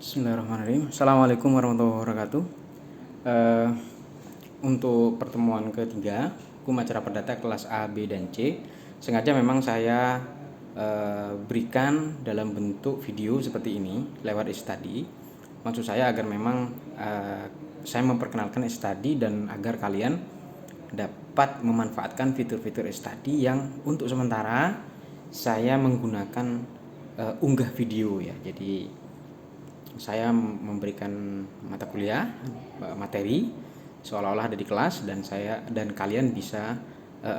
Bismillahirrahmanirrahim. Assalamualaikum warahmatullahi wabarakatuh. Eh, untuk pertemuan ketiga, hukum acara perdata kelas A, B, dan C, sengaja memang saya berikan dalam bentuk video seperti ini lewat e-study. Maksud saya agar memang saya memperkenalkan e-study dan agar kalian dapat memanfaatkan fitur-fitur e-study yang untuk sementara saya menggunakan unggah video ya. Jadi saya memberikan mata kuliah materi seolah-olah ada di kelas dan kalian bisa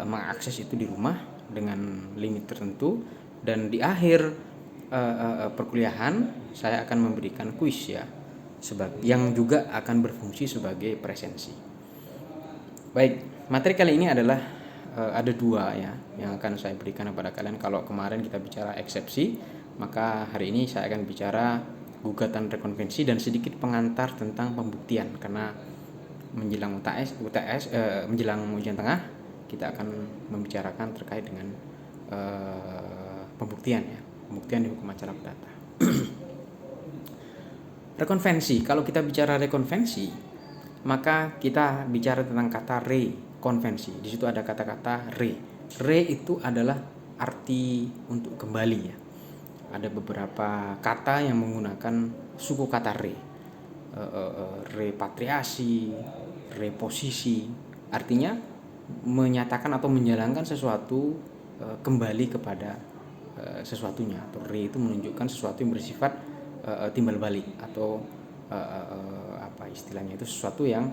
mengakses itu di rumah dengan limit tertentu, dan di akhir perkuliahan saya akan memberikan kuis ya yang juga akan berfungsi sebagai presensi. Baik, materi kali ini adalah ada dua ya yang akan saya berikan kepada kalian. Kalau kemarin kita bicara eksepsi, maka hari ini saya akan bicara gugatan rekonvensi dan sedikit pengantar tentang pembuktian, karena menjelang menjelang ujian tengah kita akan membicarakan terkait dengan pembuktian di hukum acara perdata. Rekonvensi, kalau kita bicara rekonvensi maka kita bicara tentang kata rekonvensi. Di situ ada kata-kata re itu adalah arti untuk kembali ya. Ada beberapa kata yang menggunakan suku kata repatriasi, reposisi, artinya menyatakan atau menjalankan sesuatu kembali kepada sesuatunya. Atau re itu menunjukkan sesuatu yang bersifat timbal balik atau apa istilahnya itu, sesuatu yang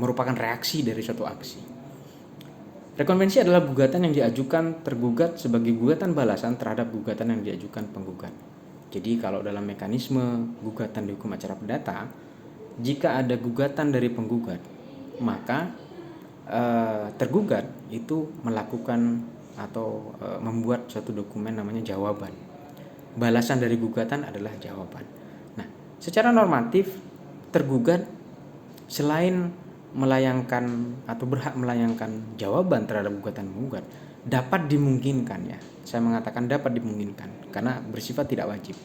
merupakan reaksi dari suatu aksi. Rekonvensi adalah gugatan yang diajukan tergugat sebagai gugatan balasan terhadap gugatan yang diajukan penggugat. Jadi kalau dalam mekanisme gugatan di hukum acara perdata, jika ada gugatan dari penggugat, maka tergugat itu melakukan atau membuat suatu dokumen namanya jawaban. Balasan dari gugatan adalah jawaban. Nah, secara normatif tergugat selain melayangkan atau berhak melayangkan jawaban terhadap gugatan penggugat, dapat dimungkinkan ya, saya mengatakan dapat dimungkinkan karena bersifat tidak wajib,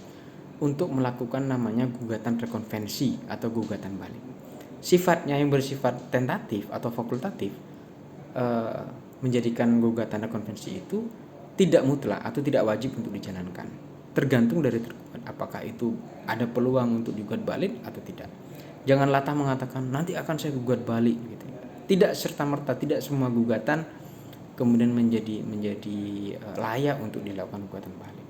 untuk melakukan namanya gugatan rekonvensi atau gugatan balik. Sifatnya yang bersifat tentatif atau fakultatif menjadikan gugatan rekonvensi itu tidak mutlak atau tidak wajib untuk dijalankan, tergantung dari tergugat apakah itu ada peluang untuk digugat balik atau tidak. Jangan latah mengatakan nanti akan saya gugat balik gitu. Tidak serta-merta, tidak semua gugatan kemudian menjadi layak untuk dilakukan gugatan balik.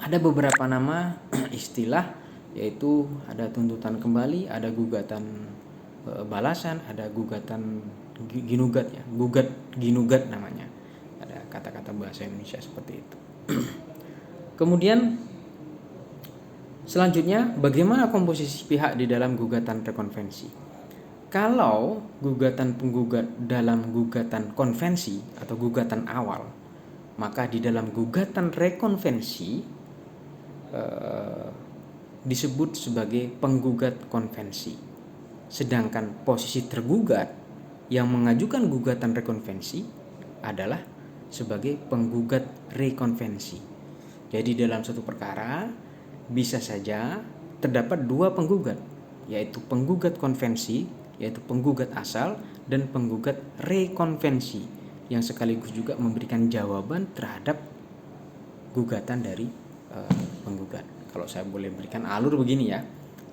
Ada beberapa nama istilah, yaitu ada tuntutan kembali, ada gugatan balasan, ada gugatan ginugat ya, gugat ginugat namanya. Ada kata-kata bahasa Indonesia seperti itu. Kemudian selanjutnya, bagaimana komposisi pihak di dalam gugatan rekonvensi? Kalau gugatan penggugat dalam gugatan konvensi atau gugatan awal, maka di dalam gugatan rekonvensi disebut sebagai penggugat konvensi. Sedangkan posisi tergugat yang mengajukan gugatan rekonvensi adalah sebagai penggugat rekonvensi. Jadi dalam satu perkara bisa saja terdapat dua penggugat, yaitu penggugat konvensi, yaitu penggugat asal, dan penggugat rekonvensi yang sekaligus juga memberikan jawaban terhadap gugatan dari penggugat. Kalau saya boleh berikan alur begini ya,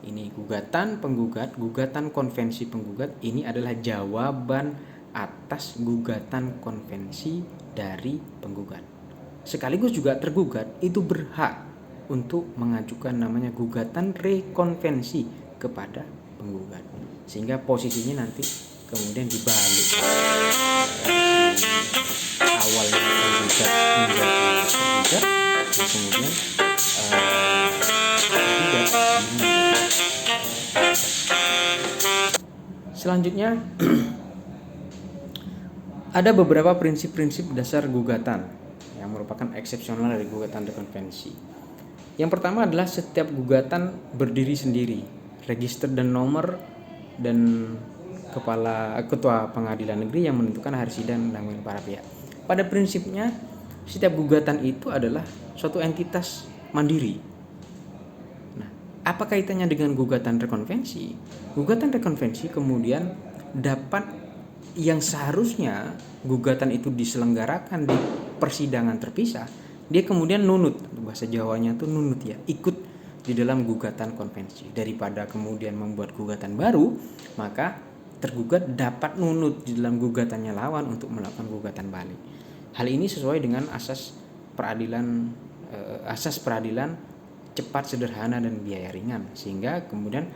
ini gugatan penggugat, gugatan konvensi penggugat, ini adalah jawaban atas gugatan konvensi dari penggugat. Sekaligus juga tergugat itu berhak untuk mengajukan namanya gugatan rekonvensi kepada penggugat, sehingga posisinya nanti kemudian dibalik, awalnya penggugat menjadi tergugat, kemudian tergugat. Selanjutnya ada beberapa prinsip-prinsip dasar gugatan yang merupakan eksepsional dari gugatan rekonvensi. Yang pertama adalah setiap gugatan berdiri sendiri, register dan nomor, dan ketua pengadilan negeri yang menentukan hari sidang dan para pihak. Pada prinsipnya setiap gugatan itu adalah suatu entitas mandiri Apa kaitannya dengan gugatan rekonvensi? Gugatan rekonvensi kemudian dapat, yang seharusnya gugatan itu diselenggarakan di persidangan terpisah, dia kemudian nunut, bahasa Jawanya tuh nunut ya, ikut di dalam gugatan konvensi. Daripada kemudian membuat gugatan baru, maka tergugat dapat nunut di dalam gugatannya lawan untuk melakukan gugatan balik. Hal ini sesuai dengan asas peradilan cepat, sederhana, dan biaya ringan, sehingga kemudian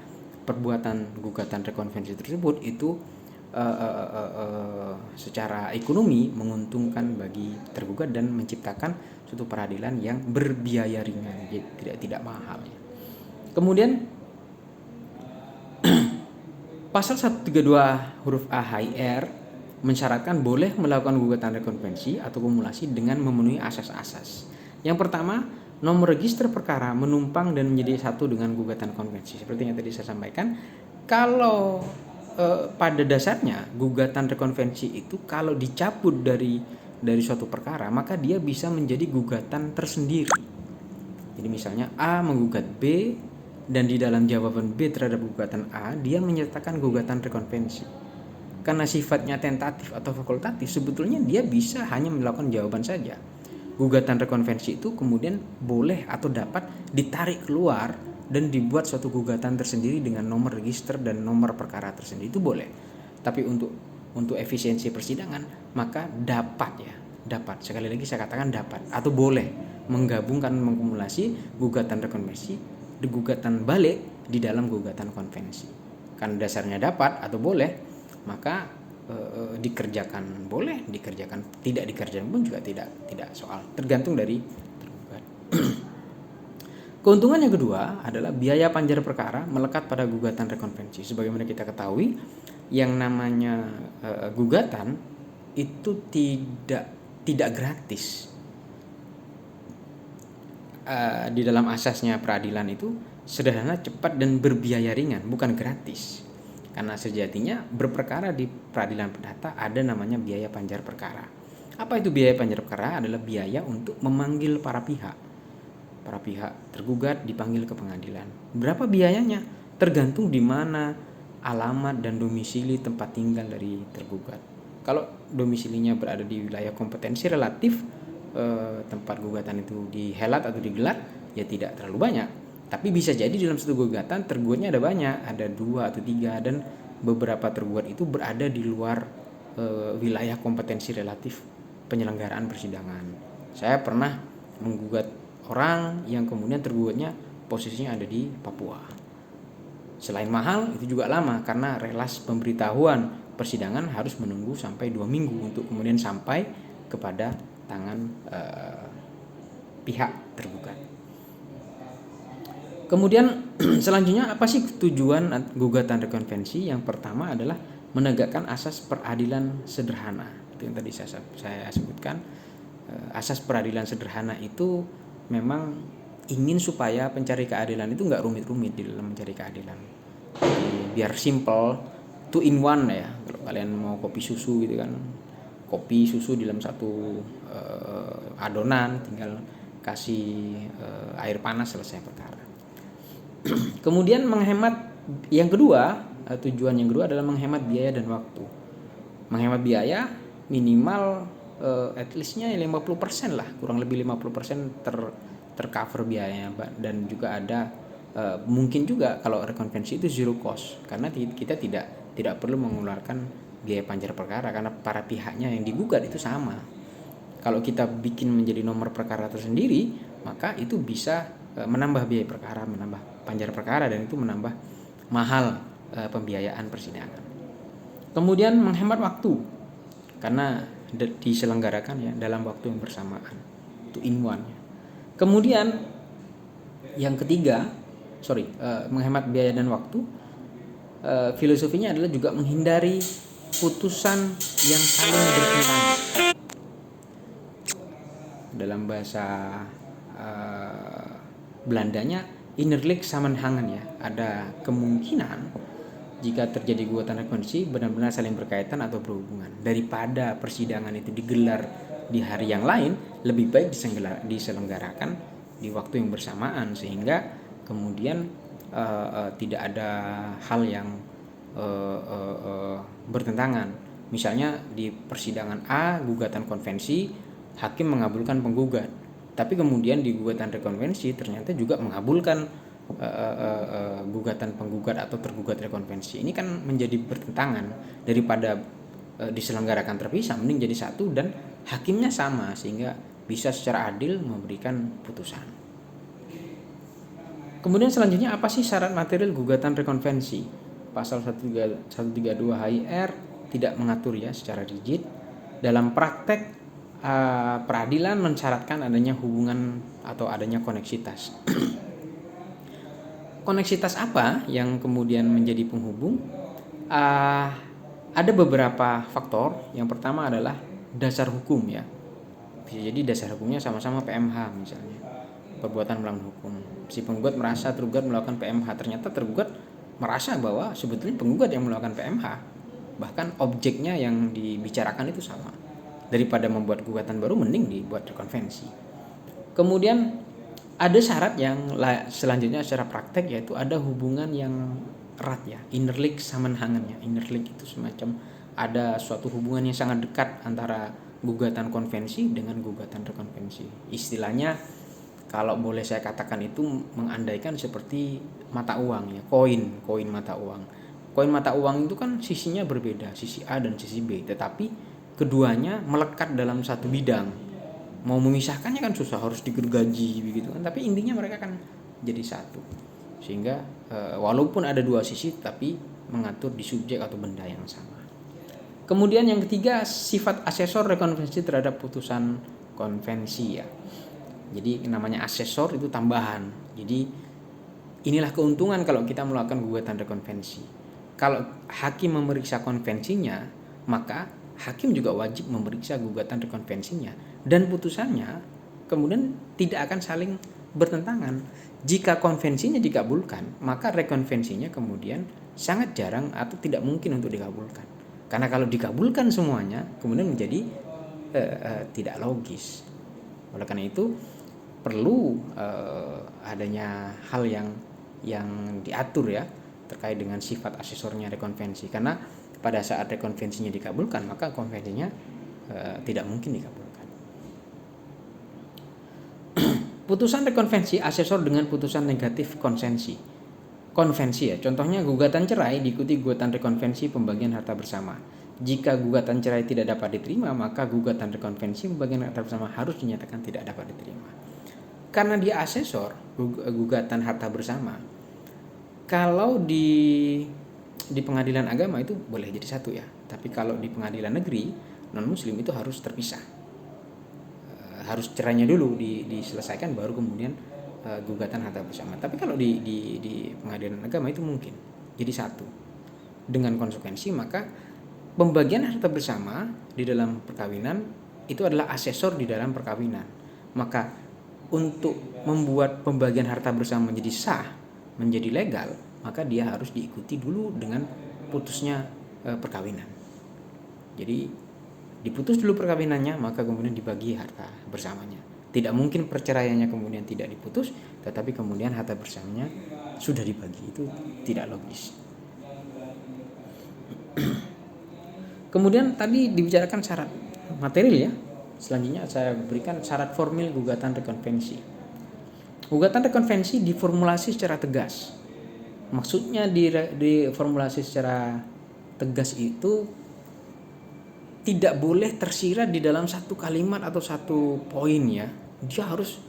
perbuatan gugatan rekonvensi tersebut itu secara ekonomi menguntungkan bagi tergugat dan menciptakan suatu peradilan yang berbiaya ringan, tidak mahal. Kemudian pasal 132 huruf A HIR mensyaratkan boleh melakukan gugatan rekonvensi atau kumulasi dengan memenuhi asas-asas. Yang pertama, nomor register perkara menumpang dan menjadi satu dengan gugatan konvensi. Seperti yang tadi saya sampaikan, kalau pada dasarnya gugatan rekonvensi itu kalau dicabut dari suatu perkara, maka dia bisa menjadi gugatan tersendiri. Jadi misalnya A menggugat B, dan di dalam jawaban B terhadap gugatan A, dia menyertakan gugatan rekonvensi. Karena sifatnya tentatif atau fakultatif, sebetulnya dia bisa hanya melakukan jawaban saja. Gugatan rekonvensi itu kemudian boleh atau dapat ditarik keluar dan dibuat suatu gugatan tersendiri dengan nomor register dan nomor perkara tersendiri, itu boleh. Tapi untuk efisiensi persidangan, maka dapat, sekali lagi saya katakan dapat atau boleh menggabungkan, mengkumulasi gugatan rekonvensi di gugatan balik di dalam gugatan konvensi. Karena dasarnya dapat atau boleh, maka dikerjakan boleh, dikerjakan tidak dikerjakan pun juga tidak soal, tergantung dari tergugat. Keuntungan yang kedua adalah biaya panjar perkara melekat pada gugatan rekonvensi. Sebagaimana kita ketahui, yang namanya gugatan itu tidak gratis. Di dalam asasnya peradilan itu sederhana, cepat, dan berbiaya ringan, bukan gratis. Karena sejatinya berperkara di peradilan perdata ada namanya biaya panjar perkara. Apa itu biaya panjar perkara? Adalah biaya untuk memanggil para pihak. Para pihak tergugat dipanggil ke pengadilan. Berapa biayanya? Tergantung di mana alamat dan domisili tempat tinggal dari tergugat. Kalau domisilinya berada di wilayah kompetensi relatif, tempat gugatan itu dihelat atau digelar, ya tidak terlalu banyak. Tapi bisa jadi dalam satu gugatan tergugatnya ada banyak, ada 2 atau 3, dan beberapa tergugat itu berada di luar wilayah kompetensi relatif penyelenggaraan persidangan. Saya pernah menggugat orang yang kemudian tergugatnya posisinya ada di Papua. Selain mahal, itu juga lama karena relas pemberitahuan persidangan harus menunggu sampai 2 minggu untuk kemudian sampai kepada tangan pihak tergugat. Kemudian selanjutnya, apa sih tujuan gugatan rekonvensi? Yang pertama adalah menegakkan asas peradilan sederhana. Itu yang tadi saya sebutkan. Asas peradilan sederhana itu memang ingin supaya pencari keadilan itu nggak rumit-rumit di dalam mencari keadilan. Jadi, biar simple, 2 in 1 ya. Kalau kalian mau kopi susu gitu kan, kopi susu di dalam satu adonan, tinggal kasih air panas, selesai perkara. Kemudian menghemat, yang kedua, tujuan yang kedua adalah menghemat biaya dan waktu. Menghemat biaya minimal at least-nya 50% lah, kurang lebih 50% tercover biayanya, dan juga ada mungkin juga kalau rekonvensi itu zero cost, karena kita tidak perlu mengeluarkan biaya panjar perkara karena para pihaknya yang digugat itu sama. Kalau kita bikin menjadi nomor perkara tersendiri, maka itu bisa menambah biaya perkara, menambah panjar perkara, dan itu menambah mahal pembiayaan persidangan. Kemudian menghemat waktu karena diselenggarakan ya dalam waktu yang bersamaan, 2 in 1. Kemudian yang ketiga, menghemat biaya dan waktu, filosofinya adalah juga menghindari putusan yang saling bertentangan. Dalam bahasa Belandanya innerlijk samenhangen ya. Ada kemungkinan jika terjadi gugatan rekonvensi benar-benar saling berkaitan atau berhubungan. Daripada persidangan itu digelar di hari yang lain, lebih baik diselenggarakan di waktu yang bersamaan, sehingga kemudian tidak ada hal yang bertentangan. Misalnya di persidangan A gugatan konvensi, hakim mengabulkan penggugat, tapi kemudian di gugatan rekonvensi ternyata juga mengabulkan gugatan penggugat atau tergugat rekonvensi. Ini kan menjadi bertentangan. Daripada diselenggarakan terpisah, mending jadi satu dan hakimnya sama sehingga bisa secara adil memberikan putusan. Kemudian selanjutnya, apa sih syarat material gugatan rekonvensi? Pasal 132 HIR tidak mengatur ya secara rigid. Dalam praktek peradilan mensyaratkan adanya hubungan atau adanya koneksitas. Koneksitas apa yang kemudian menjadi penghubung? Ada beberapa faktor. Yang pertama adalah dasar hukum ya. Bisa jadi dasar hukumnya sama-sama PMH misalnya, perbuatan melawan hukum. Si penggugat merasa tergugat melakukan PMH, ternyata tergugat merasa bahwa sebetulnya penggugat yang melakukan PMH, bahkan objeknya yang dibicarakan itu sama. Daripada membuat gugatan baru, mending dibuat rekonvensi. Kemudian ada syarat yang selanjutnya secara praktek, yaitu ada hubungan yang erat ya, Innerlich Samenhangen ya. Innerlich itu semacam ada suatu hubungan yang sangat dekat antara gugatan konvensi dengan gugatan rekonvensi. Istilahnya kalau boleh saya katakan itu mengandaikan seperti mata uang ya, koin mata uang. Koin mata uang itu kan sisinya berbeda, sisi A dan sisi B, tetapi keduanya melekat dalam satu bidang. Mau memisahkannya kan susah, harus digergaji begitu kan, tapi intinya mereka kan jadi satu. Sehingga walaupun ada dua sisi tapi mengatur di subjek atau benda yang sama. Kemudian yang ketiga, sifat asesor rekonvensi terhadap putusan konvensi ya. Jadi namanya asesor itu tambahan. Jadi inilah keuntungan kalau kita melakukan gugatan rekonvensi. Kalau hakim memeriksa konvensinya, maka hakim juga wajib memeriksa gugatan rekonvensinya, dan putusannya kemudian tidak akan saling bertentangan. Jika konvensinya dikabulkan, maka rekonvensinya kemudian sangat jarang atau tidak mungkin untuk dikabulkan. Karena kalau dikabulkan semuanya, kemudian menjadi tidak logis. Oleh karena itu perlu adanya hal yang diatur ya terkait dengan sifat asesornya rekonvensi. Karena pada saat rekonvensinya dikabulkan, maka konvensinya tidak mungkin dikabulkan. Putusan rekonvensi asesor dengan putusan negatif konvensi ya. Contohnya gugatan cerai diikuti gugatan rekonvensi pembagian harta bersama. Jika gugatan cerai tidak dapat diterima, maka gugatan rekonvensi pembagian harta bersama harus dinyatakan tidak dapat diterima. Karena dia asesor gugatan harta bersama, kalau di pengadilan agama itu boleh jadi satu ya, tapi kalau di pengadilan negeri non muslim itu harus terpisah. Harus cerainya dulu diselesaikan baru kemudian gugatan harta bersama. Tapi kalau di pengadilan agama itu mungkin jadi satu. Dengan konsekuensi maka pembagian harta bersama di dalam perkawinan itu adalah asesor di dalam perkawinan. Maka untuk membuat pembagian harta bersama menjadi sah, menjadi legal, maka dia harus diikuti dulu dengan putusnya perkawinan. Jadi diputus dulu perkawinannya, maka kemudian dibagi harta bersamanya. Tidak mungkin perceraiannya kemudian tidak diputus, tetapi kemudian harta bersamanya sudah dibagi. Itu tidak logis. Kemudian tadi dibicarakan syarat material ya. Selanjutnya saya berikan syarat formil gugatan rekonvensi. Gugatan rekonvensi diformulasi secara tegas. Maksudnya diformulasi secara tegas itu tidak boleh tersirat di dalam satu kalimat atau satu poin ya. Dia harus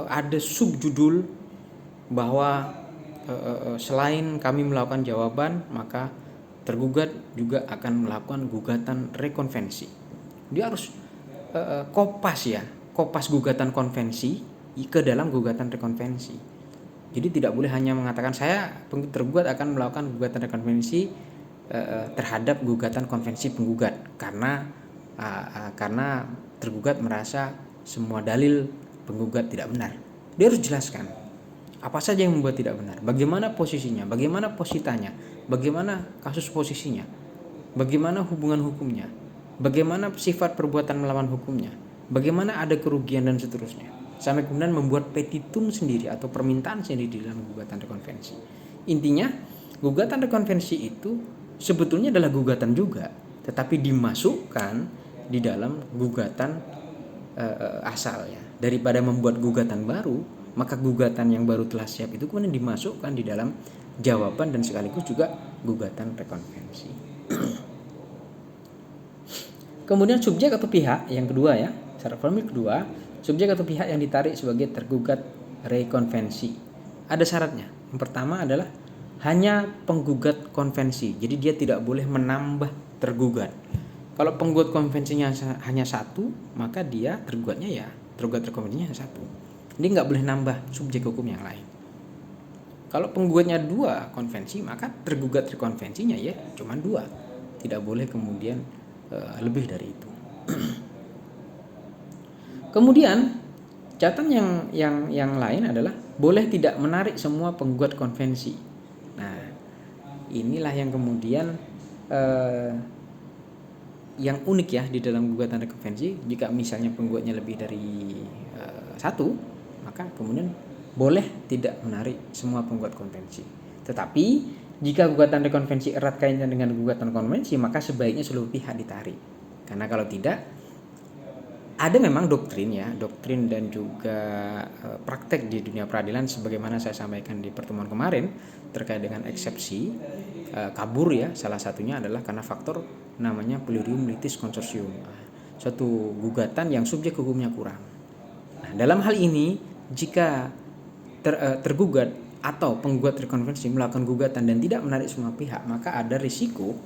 ada subjudul bahwa selain kami melakukan jawaban, maka tergugat juga akan melakukan gugatan rekonvensi. Dia harus kopas gugatan konvensi ke dalam gugatan rekonvensi. Jadi tidak boleh hanya mengatakan saya tergugat akan melakukan gugatan rekonvensi terhadap gugatan konvensi penggugat karena tergugat merasa semua dalil penggugat tidak benar. Dia harus jelaskan apa saja yang membuat tidak benar, bagaimana posisinya, bagaimana positanya, bagaimana kasus posisinya, bagaimana hubungan hukumnya, bagaimana sifat perbuatan melawan hukumnya, bagaimana ada kerugian dan seterusnya. sampai kemudian membuat petitum sendiri atau permintaan sendiri di dalam gugatan rekonvensi. Intinya gugatan rekonvensi itu sebetulnya adalah gugatan juga, tetapi dimasukkan di dalam gugatan asal ya. Daripada membuat gugatan baru, maka gugatan yang baru telah siap itu kemudian dimasukkan di dalam jawaban dan sekaligus juga gugatan rekonvensi. Kemudian subjek atau pihak yang kedua ya, syarat formil kedua, subjek atau pihak yang ditarik sebagai tergugat rekonvensi. Ada syaratnya. Yang pertama adalah hanya penggugat konvensi. Jadi dia tidak boleh menambah tergugat. Kalau penggugat konvensinya hanya satu, maka dia tergugatnya ya tergugat rekonvensinya hanya satu. Dia nggak boleh nambah subjek hukum yang lain. Kalau penggugatnya dua konvensi, maka tergugat rekonvensinya ya cuma dua. Tidak boleh kemudian lebih dari itu. Kemudian catatan yang lain adalah boleh tidak menarik semua penggugat konvensi. Nah, inilah yang kemudian yang unik ya di dalam gugatan rekonvensi. Jika misalnya penggugatnya lebih dari satu, maka kemudian boleh tidak menarik semua penggugat konvensi. Tetapi jika gugatan rekonvensi erat kaitannya dengan gugatan konvensi, maka sebaiknya seluruh pihak ditarik. Karena kalau tidak, ada memang doktrin dan juga praktek di dunia peradilan sebagaimana saya sampaikan di pertemuan kemarin terkait dengan eksepsi kabur ya. Salah satunya adalah karena faktor namanya plurium litis consortium. Suatu gugatan yang subjek hukumnya kurang. Nah, dalam hal ini jika tergugat atau penggugat rekonvensi melakukan gugatan dan tidak menarik semua pihak, maka ada risiko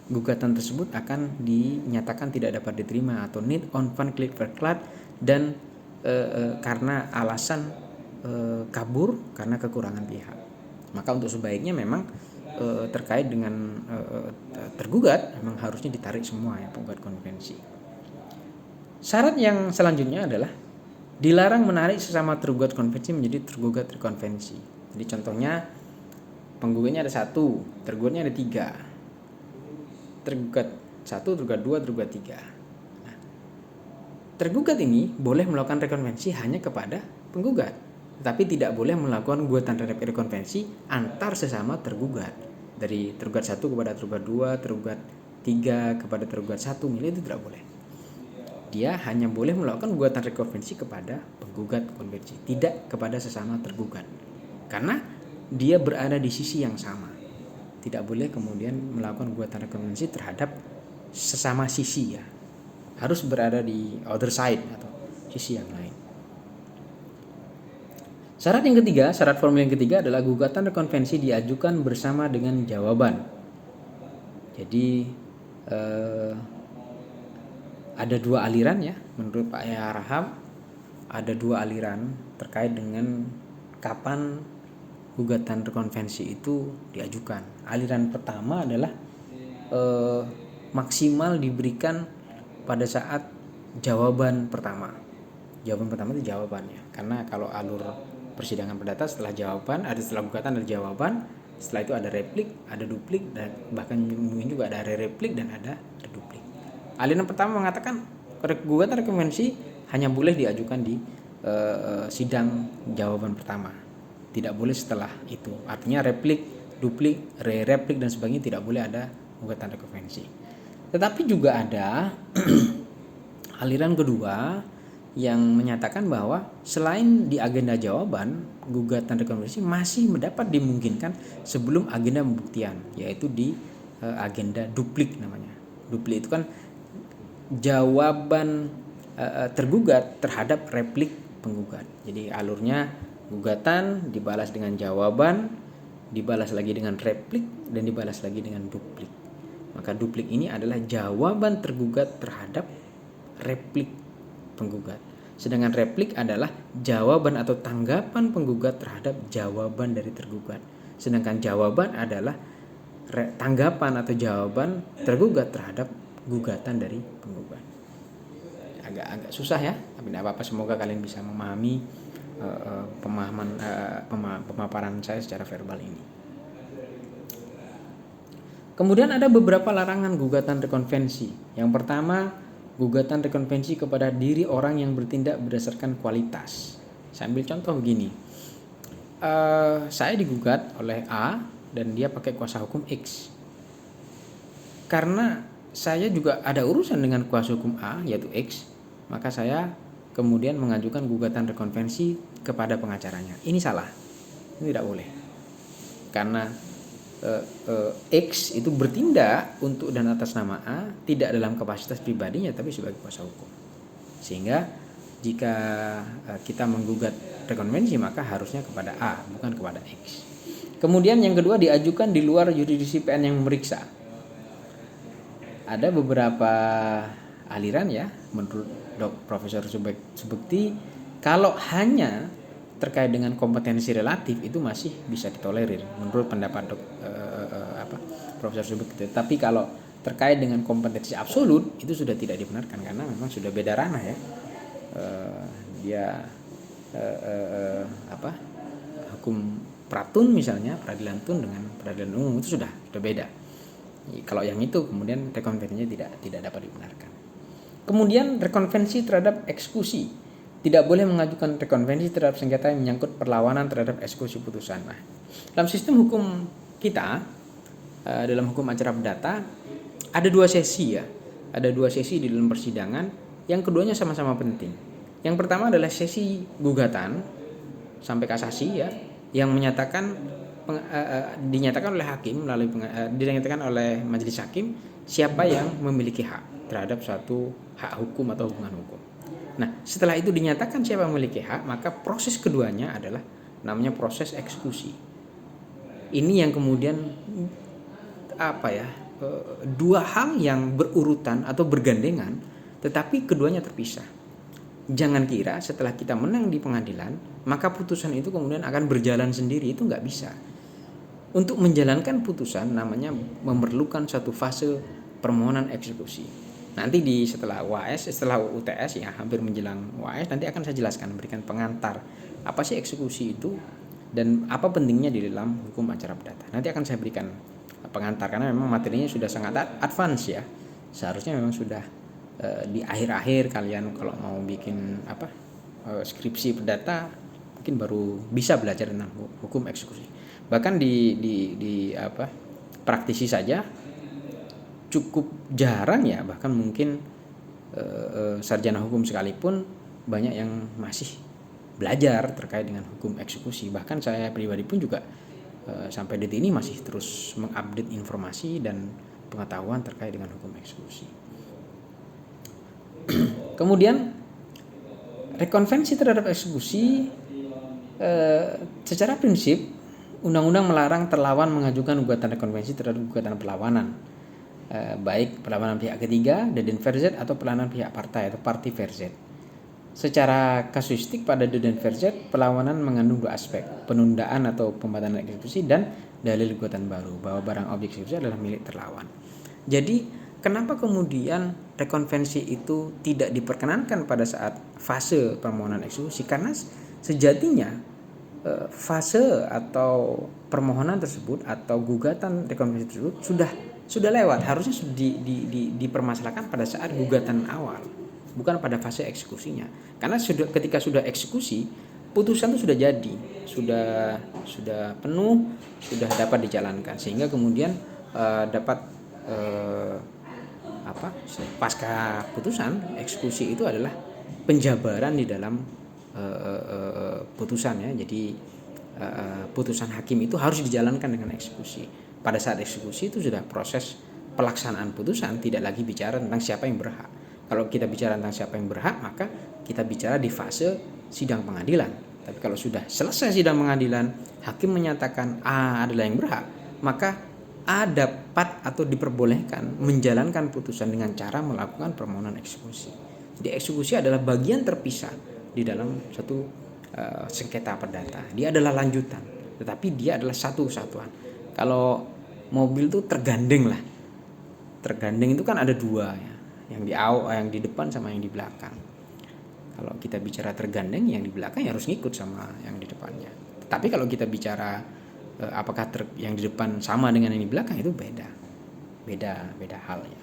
gugatan tersebut akan dinyatakan tidak dapat diterima atau need on van clear verklaard dan karena alasan kabur karena kekurangan pihak. Maka untuk sebaiknya memang terkait dengan tergugat memang harusnya ditarik semua ya penggugat konvensi. Syarat yang selanjutnya adalah dilarang menarik sesama tergugat konvensi menjadi tergugat rekonvensi. Jadi contohnya penggugatnya ada satu, tergugatnya ada tiga. Tergugat satu, tergugat dua, tergugat tiga. Nah, tergugat ini boleh melakukan rekonvensi hanya kepada penggugat, tetapi tidak boleh melakukan gugatan rekonvensi antar sesama tergugat. Dari tergugat satu kepada tergugat dua, tergugat tiga kepada tergugat satu, itu tidak boleh. Dia hanya boleh melakukan gugatan rekonvensi kepada penggugat konvensi, tidak kepada sesama tergugat. Karena dia berada di sisi yang sama. Tidak boleh kemudian melakukan gugatan rekonvensi terhadap sesama sisi ya. Harus berada di other side atau sisi yang lain. Syarat yang ketiga, syarat formil yang ketiga adalah gugatan rekonvensi diajukan bersama dengan jawaban. Jadi ada dua aliran ya, menurut Pak Yahya Rahab ada dua aliran terkait dengan kapan gugatan rekonvensi itu diajukan. Aliran pertama adalah maksimal diberikan pada saat jawaban pertama. Jawaban pertama itu jawabannya. Karena kalau alur persidangan perdata setelah jawaban, setelah gugatan ada jawaban, setelah itu ada replik, ada duplik, dan bahkan mungkin juga ada replik dan ada reduplik. Aliran pertama mengatakan gugatan rekonvensi hanya boleh diajukan di sidang jawaban pertama. Tidak boleh setelah itu. Artinya replik, duplik, replik dan sebagainya tidak boleh ada gugatan rekonvensi. Tetapi juga ada aliran kedua yang menyatakan bahwa selain di agenda jawaban, gugatan rekonvensi masih mendapat dimungkinkan sebelum agenda pembuktian, yaitu di agenda duplik namanya. Duplik itu kan jawaban tergugat terhadap replik penggugat. Jadi alurnya gugatan dibalas dengan jawaban, dibalas lagi dengan replik, dan dibalas lagi dengan duplik. Maka duplik ini adalah jawaban tergugat terhadap replik penggugat. Sedangkan replik adalah jawaban atau tanggapan penggugat terhadap jawaban dari tergugat. Sedangkan jawaban adalah tanggapan atau jawaban tergugat terhadap gugatan dari penggugat. Agak susah ya, tapi tidak apa-apa, semoga kalian bisa memahami pemaparan saya secara verbal ini. Kemudian ada beberapa larangan gugatan rekonvensi. Yang pertama, gugatan rekonvensi kepada diri orang yang bertindak berdasarkan kualitas. Saya ambil contoh begini. Saya digugat oleh A dan dia pakai kuasa hukum X. Karena saya juga ada urusan dengan kuasa hukum A yaitu X, maka saya kemudian mengajukan gugatan rekonvensi kepada pengacaranya. Ini salah. Ini tidak boleh. Karena X itu bertindak untuk dan atas nama A tidak dalam kapasitas pribadinya tapi sebagai kuasa hukum. Sehingga jika kita menggugat rekonvensi maka harusnya kepada A bukan kepada X. Kemudian yang kedua, diajukan di luar yurisdiksi PN yang memeriksa. Ada beberapa aliran ya menurut Profesor Subekti, kalau hanya terkait dengan kompetensi relatif itu masih bisa ditolerir menurut pendapat Profesor Subekti. Tapi kalau terkait dengan kompetensi absolut itu sudah tidak dibenarkan karena memang sudah beda ranah ya. Hukum pratun misalnya, peradilan tun dengan peradilan umum itu sudah beda. Kalau yang itu kemudian rekonvensinya tidak dapat dibenarkan. Kemudian rekonvensi terhadap eksekusi, tidak boleh mengajukan rekonvensi terhadap sengketa yang menyangkut perlawanan terhadap eksekusi putusan. Nah, dalam sistem hukum kita, dalam hukum acara perdata ada dua sesi ya, ada dua sesi di dalam persidangan yang keduanya sama-sama penting. Yang pertama adalah sesi gugatan sampai kasasi ya, yang menyatakan dinyatakan oleh hakim melalui dinyatakan oleh majelis hakim siapa yang memiliki hak terhadap suatu hak hukum atau hubungan hukum. Nah, setelah itu dinyatakan siapa yang memiliki hak, maka proses keduanya adalah namanya proses eksekusi. Ini yang kemudian dua hal yang berurutan atau bergandengan, tetapi keduanya terpisah. Jangan kira setelah kita menang di pengadilan, maka putusan itu kemudian akan berjalan sendiri, itu nggak bisa. Untuk menjalankan putusan namanya memerlukan satu fase permohonan eksekusi. Nanti setelah UTS ya, hampir menjelang UAS, nanti akan saya jelaskan, berikan pengantar apa sih eksekusi itu dan apa pentingnya di dalam hukum acara perdata. Nanti akan saya berikan pengantar karena memang materinya sudah sangat advance ya. Seharusnya memang sudah di akhir-akhir kalian kalau mau bikin skripsi perdata mungkin baru bisa belajar tentang hukum eksekusi. Bahkan di praktisi saja cukup jarang ya, bahkan mungkin sarjana hukum sekalipun banyak yang masih belajar terkait dengan hukum eksekusi. Bahkan saya pribadi pun juga sampai detik ini masih terus mengupdate informasi dan pengetahuan terkait dengan hukum eksekusi. Kemudian rekonvensi terhadap eksekusi secara prinsip undang-undang melarang terlawan mengajukan gugatan rekonvensi terhadap gugatan perlawanan, baik perlawanan pihak ketiga, deden verzet, atau perlawanan pihak partai atau party verzet. Secara kasuistik pada deden verzet, perlawanan mengandung dua aspek, penundaan atau pembatalan eksekusi dan dalil gugatan baru bahwa barang objek eksekusi adalah milik terlawan. Jadi kenapa kemudian rekonvensi itu tidak diperkenankan pada saat fase permohonan eksekusi? Karena sejatinya fase atau permohonan tersebut atau gugatan rekonvensi tersebut sudah lewat, harusnya sudah dipermasalahkan pada saat gugatan awal, bukan pada fase eksekusinya. Karena ketika sudah eksekusi, putusan itu sudah jadi, sudah penuh, sudah dapat dijalankan, sehingga kemudian dapat pasca putusan eksekusi itu adalah penjabaran di dalam putusan ya. Jadi putusan hakim itu harus dijalankan dengan eksekusi. Pada saat eksekusi itu sudah proses pelaksanaan putusan, tidak lagi bicara tentang siapa yang berhak. Kalau kita bicara tentang siapa yang berhak, maka kita bicara di fase sidang pengadilan. Tapi kalau sudah selesai sidang pengadilan, hakim menyatakan A adalah yang berhak, maka A dapat atau diperbolehkan menjalankan putusan dengan cara melakukan permohonan eksekusi. Jadi eksekusi adalah bagian terpisah di dalam satu sengketa perdata. Dia adalah lanjutan, tetapi dia adalah satu kesatuan. Kalau mobil itu tergandeng lah. Tergandeng itu kan ada dua ya, yang di depan sama yang di belakang. Kalau kita bicara tergandeng, yang di belakang ya harus ngikut sama yang di depannya. Tapi kalau kita bicara apakah yang di depan sama dengan yang di belakang, itu beda halnya.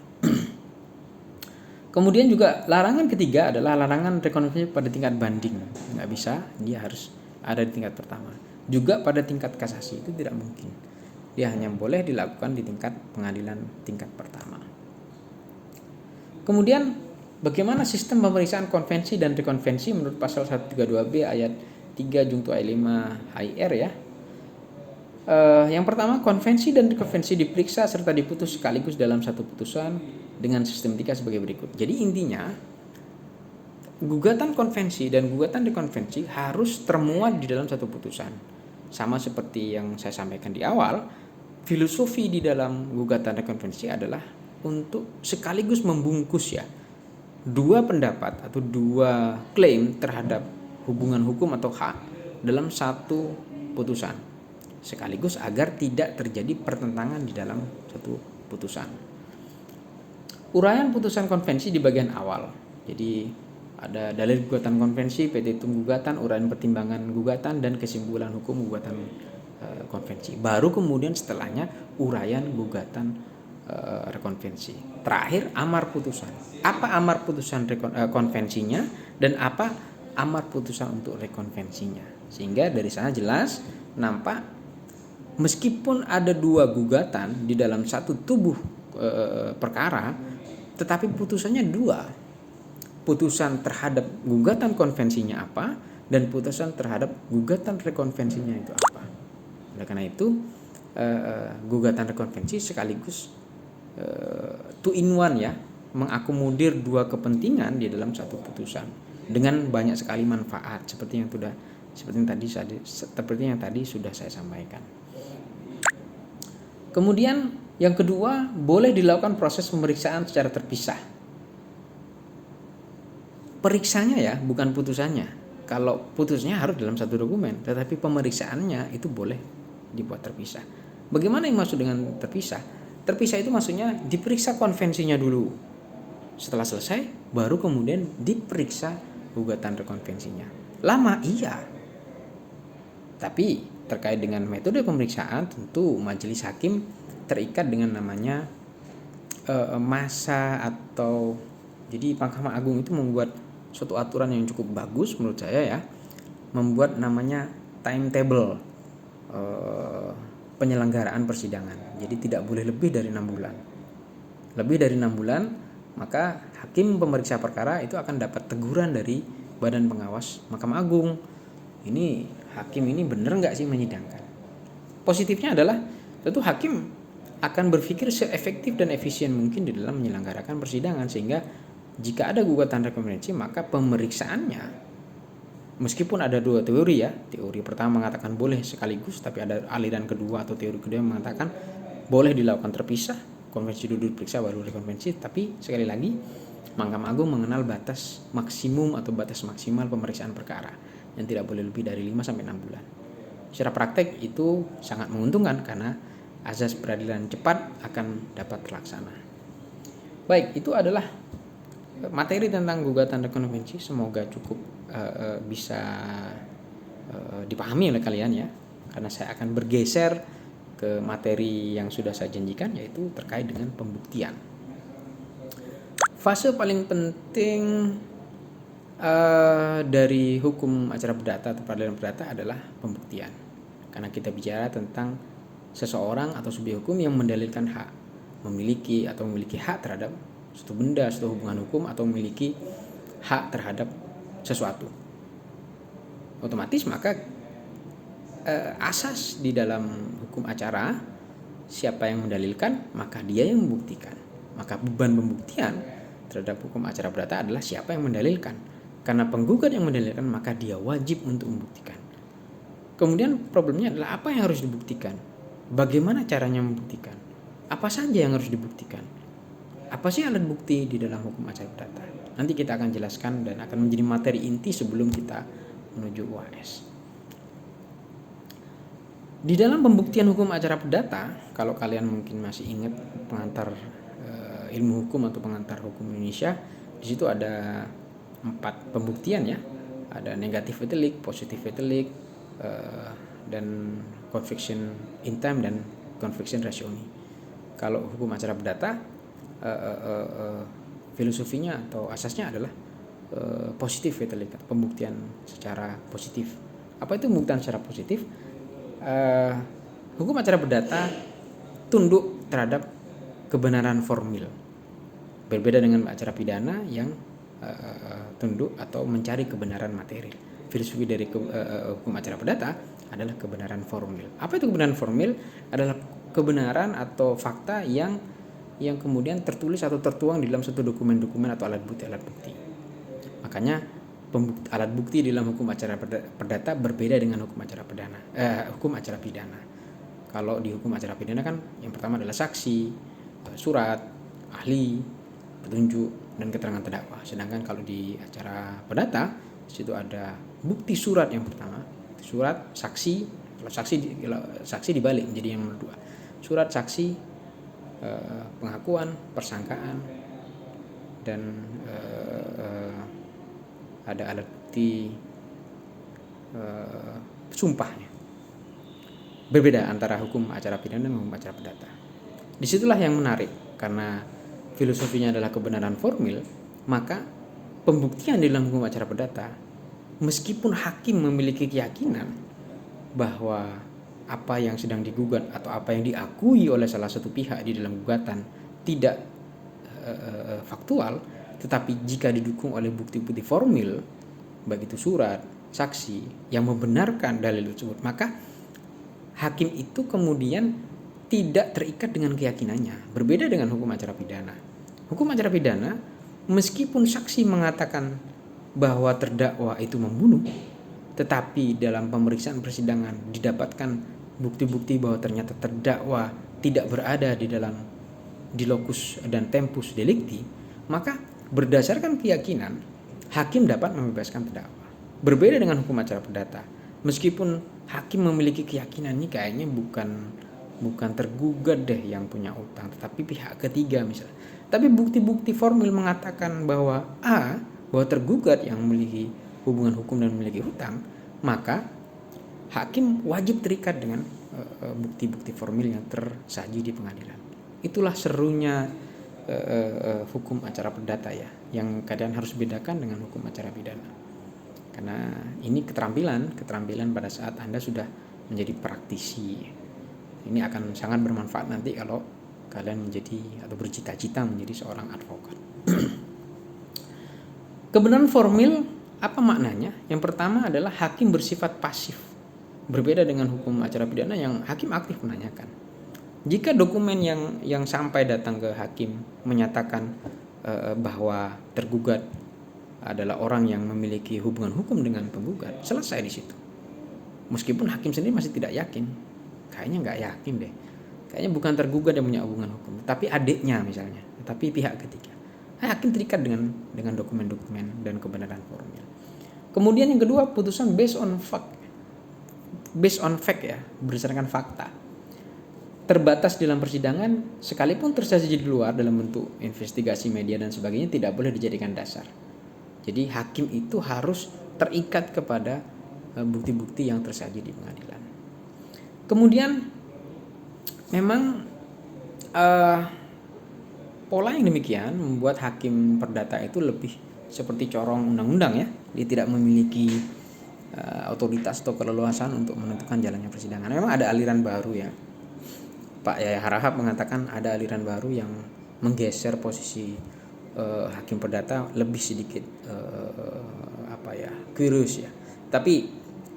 Kemudian juga larangan ketiga adalah larangan rekonvensi pada tingkat banding. Nggak bisa, dia harus ada di tingkat pertama. Juga pada tingkat kasasi itu tidak mungkin. Dia hanya boleh dilakukan di tingkat pengadilan tingkat pertama. Kemudian bagaimana sistem pemeriksaan konvensi dan rekonvensi menurut pasal 132B ayat 3 Junto ayat 5 HIR ya. Yang pertama, konvensi dan rekonvensi diperiksa serta diputus sekaligus dalam satu putusan dengan sistematika sebagai berikut. Jadi intinya, gugatan konvensi dan gugatan rekonvensi harus termuat di dalam satu putusan. Sama seperti yang saya sampaikan di awal, filosofi di dalam gugatan rekonvensi adalah untuk sekaligus membungkus ya dua pendapat atau dua klaim terhadap hubungan hukum atau hak dalam satu putusan, sekaligus agar tidak terjadi pertentangan di dalam satu putusan. Uraian putusan konvensi di bagian awal. Jadi ada dalil gugatan konvensi, petitum gugatan, uraian pertimbangan gugatan, dan kesimpulan hukum gugatan konvensi. Baru kemudian setelahnya uraian gugatan rekonvensi. Terakhir amar putusan. Apa amar putusan konvensinya dan apa amar putusan untuk rekonvensinya. Sehingga dari sana jelas nampak meskipun ada dua gugatan di dalam satu tubuh perkara, tetapi putusannya dua. Putusan terhadap gugatan konvensinya apa dan putusan terhadap gugatan rekonvensinya itu apa. Oleh karena itu gugatan rekonvensi sekaligus two in one ya, mengakomodir dua kepentingan di dalam satu putusan dengan banyak sekali manfaat seperti yang tadi sudah saya sampaikan. Kemudian yang kedua, boleh dilakukan proses pemeriksaan secara terpisah. Periksanya ya, bukan putusannya. Kalau putusnya harus dalam satu dokumen, tetapi pemeriksaannya itu boleh dibuat terpisah. Bagaimana yang maksud dengan terpisah? Terpisah itu maksudnya diperiksa konvensinya dulu. Setelah selesai, baru kemudian diperiksa gugatan rekonvensinya. Lama, iya. Tapi terkait dengan metode pemeriksaan, tentu majelis hakim terikat dengan namanya masa atau jadi Mahkamah Agung itu membuat suatu aturan yang cukup bagus menurut saya ya, membuat namanya timetable penyelenggaraan persidangan. Jadi tidak boleh lebih dari 6 bulan. Lebih dari 6 bulan, maka hakim pemeriksa perkara itu akan dapat teguran dari Badan Pengawas Mahkamah Agung. Ini hakim ini benar nggak sih menyidangkan? Positifnya adalah tentu hakim akan berpikir seefektif dan efisien mungkin di dalam menyelenggarakan persidangan, sehingga jika ada gugatan rekonvensi maka pemeriksaannya, meskipun ada dua teori ya, teori pertama mengatakan boleh sekaligus, tapi ada aliran kedua atau teori kedua yang mengatakan boleh dilakukan terpisah, konvensi dulu diperiksa baru rekonvensi. Tapi sekali lagi Mahkamah Agung mengenal batas maksimum atau batas maksimal pemeriksaan perkara yang tidak boleh lebih dari 5-6 bulan. Secara praktek itu sangat menguntungkan karena azas peradilan cepat akan dapat terlaksana. Baik, itu adalah materi tentang gugatan rekonvensi. Semoga cukup bisa dipahami oleh kalian ya, karena saya akan bergeser ke materi yang sudah saya janjikan, yaitu terkait dengan pembuktian. Fase paling penting dari hukum acara perdata atau peradilan perdata adalah pembuktian, karena kita bicara tentang seseorang atau subjek hukum yang mendalilkan hak, memiliki hak terhadap suatu benda, suatu hubungan hukum, atau memiliki hak terhadap sesuatu. Otomatis maka asas di dalam hukum acara, siapa yang mendalilkan maka dia yang membuktikan. Maka beban pembuktian terhadap hukum acara perdata adalah siapa yang mendalilkan. Karena penggugat yang mendalilkan maka dia wajib untuk membuktikan. Kemudian problemnya adalah apa yang harus dibuktikan? Bagaimana caranya membuktikan? Apa saja yang harus dibuktikan? Apa sih alat bukti di dalam hukum acara perdata? Nanti kita akan jelaskan dan akan menjadi materi inti sebelum kita menuju UAS. Di dalam pembuktian hukum acara perdata, kalau kalian mungkin masih ingat pengantar ilmu hukum atau pengantar hukum Indonesia, di situ ada 4 pembuktian ya. Ada negatif vetelic, positif vetelic, dan conviction in time dan conviction rationi. Kalau hukum acara perdata filosofinya atau asasnya adalah positif fatality, pembuktian secara positif. Apa itu pembuktian secara positif? Hukum acara perdata tunduk terhadap kebenaran formil, berbeda dengan acara pidana yang tunduk atau mencari kebenaran material. Filosofi dari hukum acara perdata adalah kebenaran formil. Apa itu kebenaran formil? Adalah kebenaran atau fakta yang kemudian tertulis atau tertuang di dalam suatu dokumen-dokumen atau alat bukti. Makanya alat bukti di dalam hukum acara perdata berbeda dengan hukum acara pidana. Kalau di hukum acara pidana kan yang pertama adalah saksi, surat, ahli, petunjuk, dan keterangan terdakwa. Sedangkan kalau di acara perdata situ ada bukti surat yang pertama, surat, saksi. Kalau saksi dibalik menjadi yang nomor 2. Surat, saksi, pengakuan, persangkaan, dan ada alat bukti sumpahnya. Berbeda antara hukum acara pidana dan hukum acara perdata. Disitulah yang menarik, karena filosofinya adalah kebenaran formil, maka pembuktian di dalam hukum acara perdata, meskipun hakim memiliki keyakinan bahwa apa yang sedang digugat atau apa yang diakui oleh salah satu pihak di dalam gugatan tidak faktual, tetapi jika didukung oleh bukti-bukti formil, baik itu surat, saksi yang membenarkan dalil tersebut, maka hakim itu kemudian tidak terikat dengan keyakinannya. Berbeda dengan hukum acara pidana. Hukum acara pidana, meskipun saksi mengatakan bahwa terdakwa itu membunuh, tetapi dalam pemeriksaan persidangan didapatkan bukti-bukti bahwa ternyata terdakwa tidak berada di lokus dan tempus delicti, maka berdasarkan keyakinan hakim dapat membebaskan terdakwa. Berbeda dengan hukum acara perdata, meskipun hakim memiliki keyakinan ini kayaknya bukan tergugat deh yang punya utang, tetapi pihak ketiga misalnya. Tapi bukti-bukti formil mengatakan bahwa bahwa tergugat yang memiliki hubungan hukum dan memiliki hutang, maka hakim wajib terikat dengan bukti-bukti formil yang tersaji di pengadilan. Itulah serunya hukum acara perdata ya, yang kalian harus bedakan dengan hukum acara pidana. Karena ini keterampilan pada saat Anda sudah menjadi praktisi. Ini akan sangat bermanfaat nanti kalau kalian menjadi atau bercita-cita menjadi seorang advokat. Kebenaran formil apa maknanya? Yang pertama adalah hakim bersifat pasif. Berbeda dengan hukum acara pidana yang hakim aktif menanyakan. Jika dokumen yang sampai datang ke hakim menyatakan bahwa tergugat adalah orang yang memiliki hubungan hukum dengan penggugat, selesai di situ. Meskipun hakim sendiri masih tidak yakin, kayaknya nggak yakin deh, kayaknya bukan tergugat yang punya hubungan hukum, tapi adiknya misalnya, tapi pihak ketiga. Hakim terikat dengan dokumen-dokumen dan kebenaran formil. Kemudian yang kedua, putusan based on fact ya, berdasarkan fakta. Terbatas dalam persidangan, sekalipun tersaji di luar dalam bentuk investigasi media dan sebagainya, tidak boleh dijadikan dasar. Jadi hakim itu harus terikat kepada bukti-bukti yang tersaji di pengadilan. Kemudian memang pola yang demikian membuat hakim perdata itu lebih seperti corong undang-undang ya. Dia tidak memiliki otoritas atau keleluasan untuk menentukan jalannya persidangan. Memang ada aliran baru ya. Pak Yaya Harahap mengatakan ada aliran baru yang menggeser posisi hakim perdata lebih sedikit kurus ya. Tapi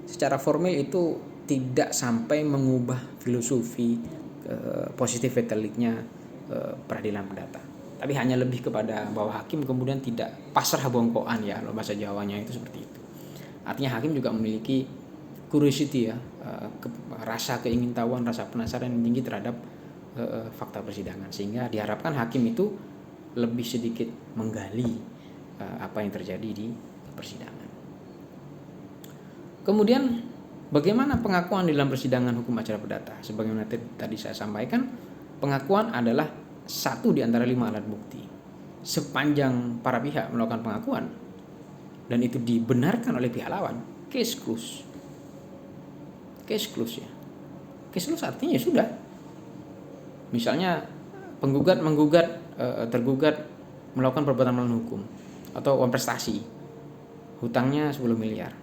secara formil itu tidak sampai mengubah filosofi positif fatality-nya peradilan perdata. Tapi hanya lebih kepada bahwa hakim kemudian tidak pasrah bongkoan ya, kalau bahasa Jawanya itu seperti itu. Artinya hakim juga memiliki curiosity ya, rasa keingintahuan, rasa penasaran yang tinggi terhadap fakta persidangan, sehingga diharapkan hakim itu lebih sedikit menggali apa yang terjadi di persidangan. Kemudian bagaimana pengakuan di dalam persidangan hukum acara perdata? Sebagaimana tadi saya sampaikan, pengakuan adalah satu di antara 5 alat bukti. Sepanjang para pihak melakukan pengakuan dan itu dibenarkan oleh pihak lawan, case close. Case close ya. Case close artinya ya sudah. Misalnya penggugat menggugat, tergugat melakukan perbuatan melawan hukum atau uang prestasi, hutangnya 10 miliar.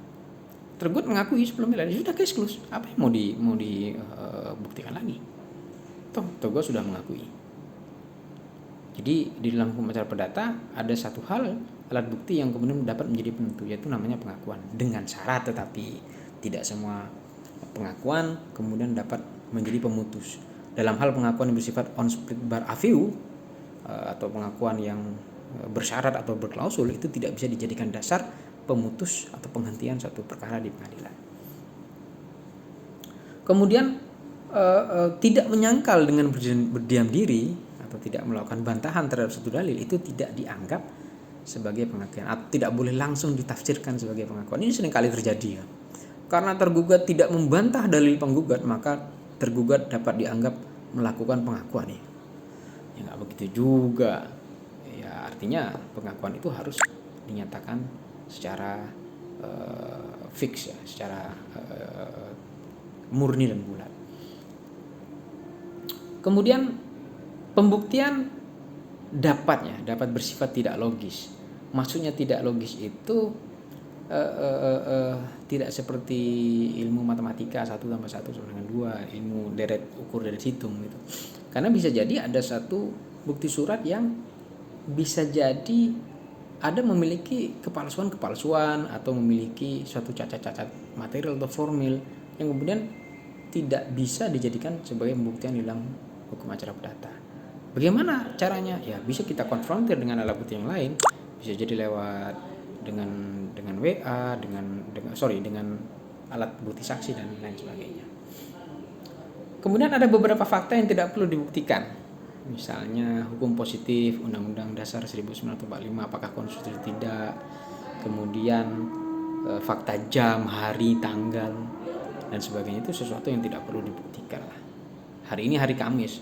Tergugat mengakui 10 miliar, ya sudah case close. Apa yang mau dibuktikan lagi? Toh tergugat sudah mengakui. Jadi di dalam hukum acara perdata ada satu hal, alat bukti yang kemudian dapat menjadi penentu, yaitu namanya pengakuan, dengan syarat, tetapi tidak semua pengakuan kemudian dapat menjadi pemutus. Dalam hal pengakuan yang bersifat on split bar aviu atau pengakuan yang bersyarat atau berklausul, itu tidak bisa dijadikan dasar pemutus atau penghentian suatu perkara di pengadilan. Kemudian tidak menyangkal dengan berdiam diri atau tidak melakukan bantahan terhadap suatu dalil, itu tidak dianggap sebagai pengakuan atau tidak boleh langsung ditafsirkan sebagai pengakuan. Ini seringkali terjadi ya. Karena tergugat tidak membantah dalil penggugat, maka tergugat dapat dianggap melakukan pengakuan ya. Ya nggak begitu juga. Ya artinya pengakuan itu harus dinyatakan secara fix ya, secara murni dan bulat. Kemudian pembuktian dapat bersifat tidak logis. Maksudnya tidak logis itu tidak seperti ilmu matematika 1 tambah 1 sama dengan 2, ilmu deret ukur deret hitung gitu. Karena bisa jadi ada satu bukti surat yang bisa jadi ada memiliki kepalsuan atau memiliki suatu cacat-cacat material atau formil yang kemudian tidak bisa dijadikan sebagai pembuktian dalam hukum acara perdata. Bagaimana caranya? Ya bisa kita konfrontir dengan alat bukti yang lain. Bisa jadi lewat dengan WA, dengan alat bukti saksi dan lain sebagainya. Kemudian ada beberapa fakta yang tidak perlu dibuktikan. Misalnya hukum positif Undang-Undang Dasar 1945 apakah konstitusi tidak. Kemudian fakta jam, hari, tanggal dan sebagainya, itu sesuatu yang tidak perlu dibuktikan lah. Hari ini hari Kamis.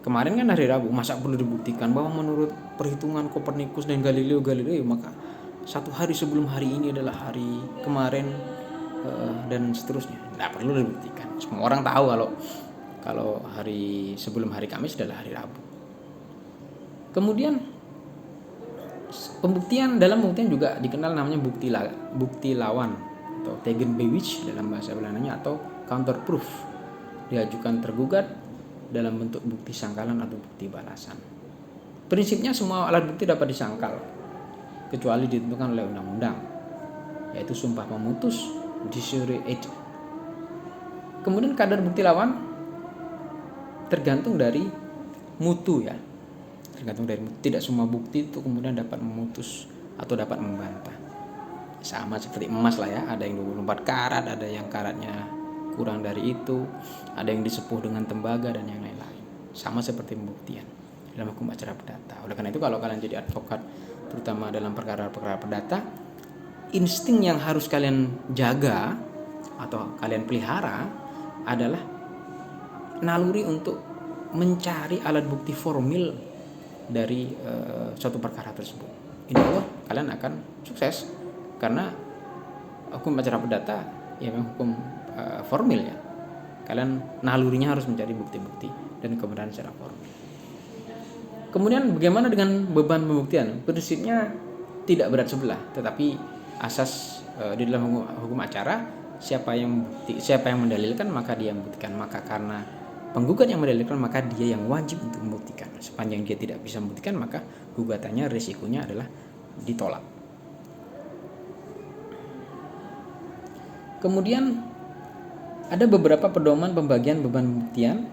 Kemarin kan hari Rabu, masa perlu dibuktikan bahwa menurut perhitungan Kopernikus dan Galileo maka satu hari sebelum hari ini adalah hari kemarin dan seterusnya. Tidak perlu dibuktikan. Semua orang tahu kalau hari sebelum hari Kamis adalah hari Rabu. Kemudian dalam pembuktian juga dikenal namanya bukti lawan atau tegenbewijs dalam bahasa Belandanya, atau counter proof, diajukan tergugat dalam bentuk bukti sangkalan atau bukti balasan. Prinsipnya semua alat bukti dapat disangkal kecuali ditentukan oleh undang-undang, yaitu sumpah memutus, judiciary aid. Kemudian kadar bukti lawan tergantung dari mutu ya. Tidak semua bukti itu kemudian dapat memutus atau dapat membantah. Sama seperti emas lah ya, ada yang 24 karat, ada yang karatnya kurang dari itu, ada yang disepuh dengan tembaga dan yang lain-lain. Sama seperti pembuktian dalam hukum acara perdata. Oleh karena itu kalau kalian jadi advokat, terutama dalam perkara-perkara perdata, insting yang harus kalian jaga atau kalian pelihara adalah naluri untuk mencari alat bukti formil dari suatu perkara tersebut. Insya Allah kalian akan sukses, karena hukum acara perdata ya memang hukum formil ya. Kalian nalurinya harus mencari bukti-bukti dan kebenaran secara formil. Kemudian bagaimana dengan beban pembuktian? Prinsipnya tidak berat sebelah, tetapi asas di dalam hukum acara siapa yang mendalilkan maka dia membuktikan. Maka karena penggugat yang mendalilkan maka dia yang wajib untuk membuktikan. Sepanjang dia tidak bisa membuktikan maka gugatannya risikonya adalah ditolak. Kemudian ada beberapa pedoman pembagian beban pembuktian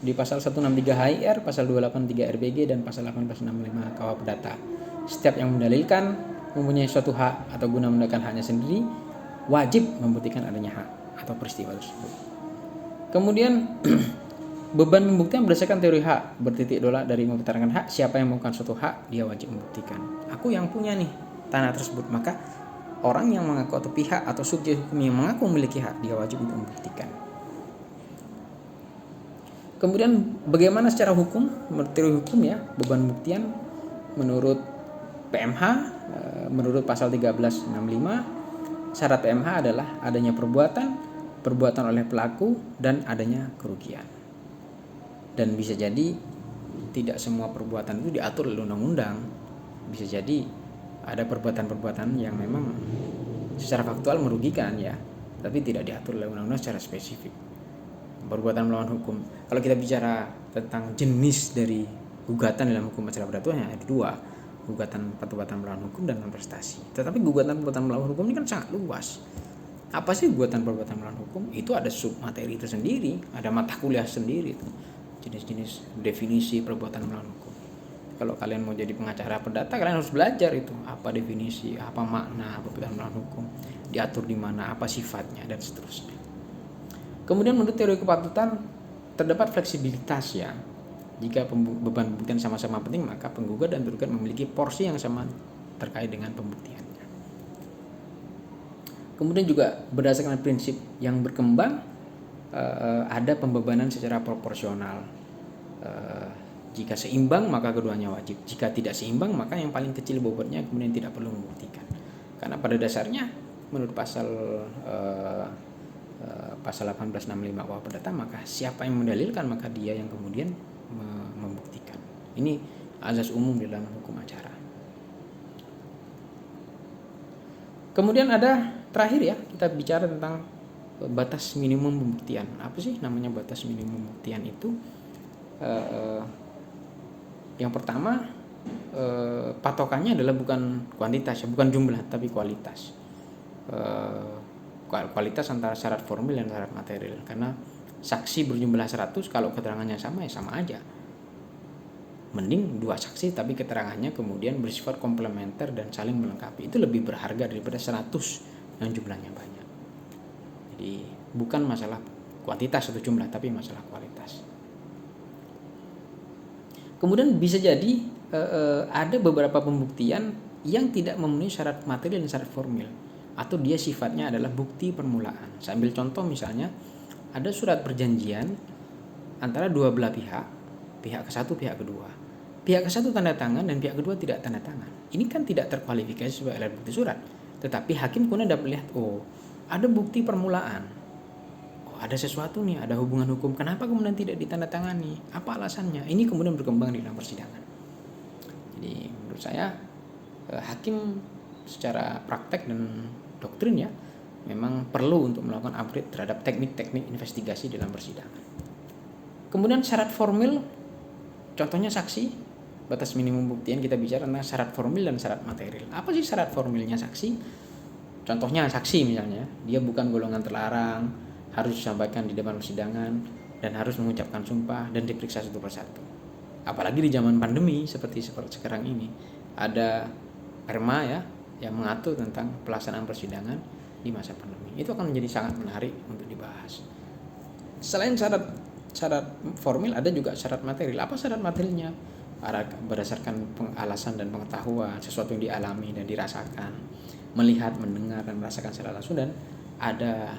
di pasal 163 HIR, pasal 283 RBG dan pasal 1865 KUH Perdata. Setiap yang mendalilkan mempunyai suatu hak atau guna menggunakan haknya sendiri wajib membuktikan adanya hak atau peristiwa tersebut. Kemudian beban pembuktian berdasarkan teori hak bertitik tolak dari mempertahankan hak. Siapa yang melakukan suatu hak dia wajib membuktikan. Aku yang punya nih tanah tersebut, maka orang yang mengaku atau pihak atau subjek hukum yang mengaku memiliki hak dia wajib untuk membuktikan. Kemudian bagaimana secara hukum, menurut teori hukum ya, beban pembuktian menurut PMH, menurut pasal 1365 syarat PMH adalah adanya perbuatan oleh pelaku dan adanya kerugian. Dan bisa jadi tidak semua perbuatan itu diatur oleh undang-undang. Bisa jadi ada perbuatan-perbuatan yang memang secara faktual merugikan ya, tapi tidak diatur oleh undang-undang secara spesifik. Perbuatan melawan hukum. Kalau kita bicara tentang jenis dari gugatan dalam hukum acara perdata hanya ada dua, gugatan perbuatan melawan hukum dan non-prestasi. Tetapi gugatan perbuatan melawan hukum ini kan sangat luas. Apa sih gugatan perbuatan melawan hukum? Itu ada sub materi tersendiri, ada mata kuliah sendiri itu. Jenis-jenis definisi perbuatan melawan hukum. Kalau kalian mau jadi pengacara perdata, kalian harus belajar itu apa definisi, apa makna perbuatan melawan hukum, diatur di mana, apa sifatnya dan seterusnya. Kemudian menurut teori kepatutan terdapat fleksibilitas ya. Jika beban pembuktian sama-sama penting, maka penggugat dan tergugat memiliki porsi yang sama terkait dengan pembuktiannya. Kemudian juga berdasarkan prinsip yang berkembang, ada pembebanan secara proporsional. Jika seimbang maka keduanya wajib. Jika tidak seimbang maka yang paling kecil bobotnya kemudian tidak perlu membuktikan. Karena pada dasarnya menurut pasal 1865 KUH Perdata, maka siapa yang mendalilkan maka dia yang kemudian membuktikan. Ini azas umum dalam hukum acara. Kemudian ada terakhir ya, kita bicara tentang batas minimum pembuktian. Apa sih namanya batas minimum pembuktian itu? Yang pertama, patokannya adalah bukan kuantitas, bukan jumlah, tapi kualitas. Kualitas antara syarat formil dan syarat material. Karena saksi berjumlah 100, kalau keterangannya sama ya sama aja. Mending 2 saksi tapi keterangannya kemudian bersifat komplementer dan saling melengkapi. Itu lebih berharga daripada 100 yang jumlahnya banyak. Jadi bukan masalah kuantitas atau jumlah, tapi masalah kualitas. Kemudian bisa jadi ada beberapa pembuktian yang tidak memenuhi syarat material dan syarat formil, atau dia sifatnya adalah bukti permulaan. Saya ambil contoh misalnya ada surat perjanjian antara dua belah pihak, pihak ke satu, pihak kedua. Pihak ke satu tanda tangan dan pihak kedua tidak tanda tangan. Ini kan tidak terkualifikasi sebagai alat bukti surat. Tetapi hakim kemudian dapat melihat, oh ada bukti permulaan. Oh ada sesuatu nih, ada hubungan hukum. Kenapa kemudian tidak ditandatangani? Apa alasannya? Ini kemudian berkembang di dalam persidangan. Jadi menurut saya hakim secara praktek dan doktrin ya memang perlu untuk melakukan upgrade terhadap teknik-teknik investigasi dalam persidangan. Kemudian syarat formil, contohnya saksi, batas minimum buktian kita bicara tentang syarat formil dan syarat material. Apa sih syarat formilnya saksi? Contohnya saksi misalnya, dia bukan golongan terlarang, harus disampaikan di depan persidangan dan harus mengucapkan sumpah dan diperiksa satu persatu. Apalagi di zaman pandemi seperti sekarang ini, ada perma ya yang mengatur tentang pelaksanaan persidangan di masa pandemi. Itu akan menjadi sangat menarik untuk dibahas. Selain syarat formil, ada juga syarat material. Apa syarat materialnya? Berdasarkan alasan dan pengetahuan, sesuatu yang dialami dan dirasakan, melihat, mendengar dan merasakan secara langsung, dan ada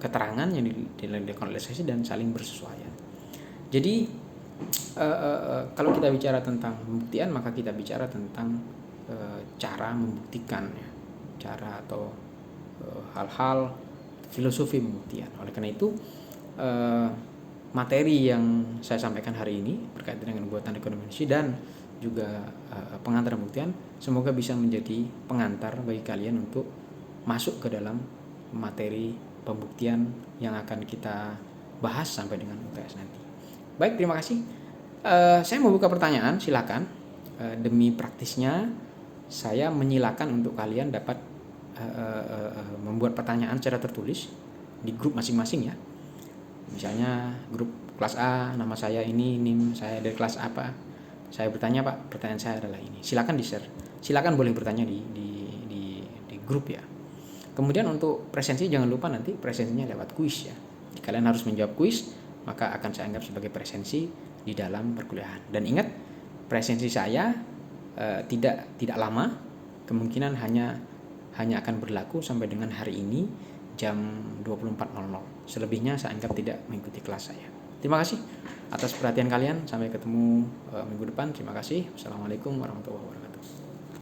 keterangan yang dilakukan oleh saksi dan saling bersesuaian. Jadi kalau kita bicara tentang pembuktian, maka kita bicara tentang cara membuktikan ya, cara atau hal-hal filosofi pembuktian. Oleh karena itu materi yang saya sampaikan hari ini berkaitan dengan buatan rekomendasi dan juga pengantar pembuktian semoga bisa menjadi pengantar bagi kalian untuk masuk ke dalam materi pembuktian yang akan kita bahas sampai dengan UTS nanti. Baik, terima kasih. Saya mau buka pertanyaan, silakan. Demi praktisnya saya menyilakan untuk kalian dapat membuat pertanyaan secara tertulis di grup masing-masing ya. Misalnya grup kelas A, nama saya ini, NIM saya dari kelas apa. Saya bertanya, Pak, pertanyaan saya adalah ini. Silakan di-share. Silakan boleh bertanya di grup ya. Kemudian untuk presensi jangan lupa nanti presensinya lewat kuis ya. Jika kalian harus menjawab kuis, maka akan saya anggap sebagai presensi di dalam perkuliahan. Dan ingat, presensi saya tidak lama, kemungkinan hanya akan berlaku sampai dengan hari ini jam 24.00. Selebihnya saya anggap tidak mengikuti kelas saya. Terima kasih atas perhatian kalian. Sampai ketemu minggu depan. Terima kasih. Wassalamualaikum warahmatullahi wabarakatuh.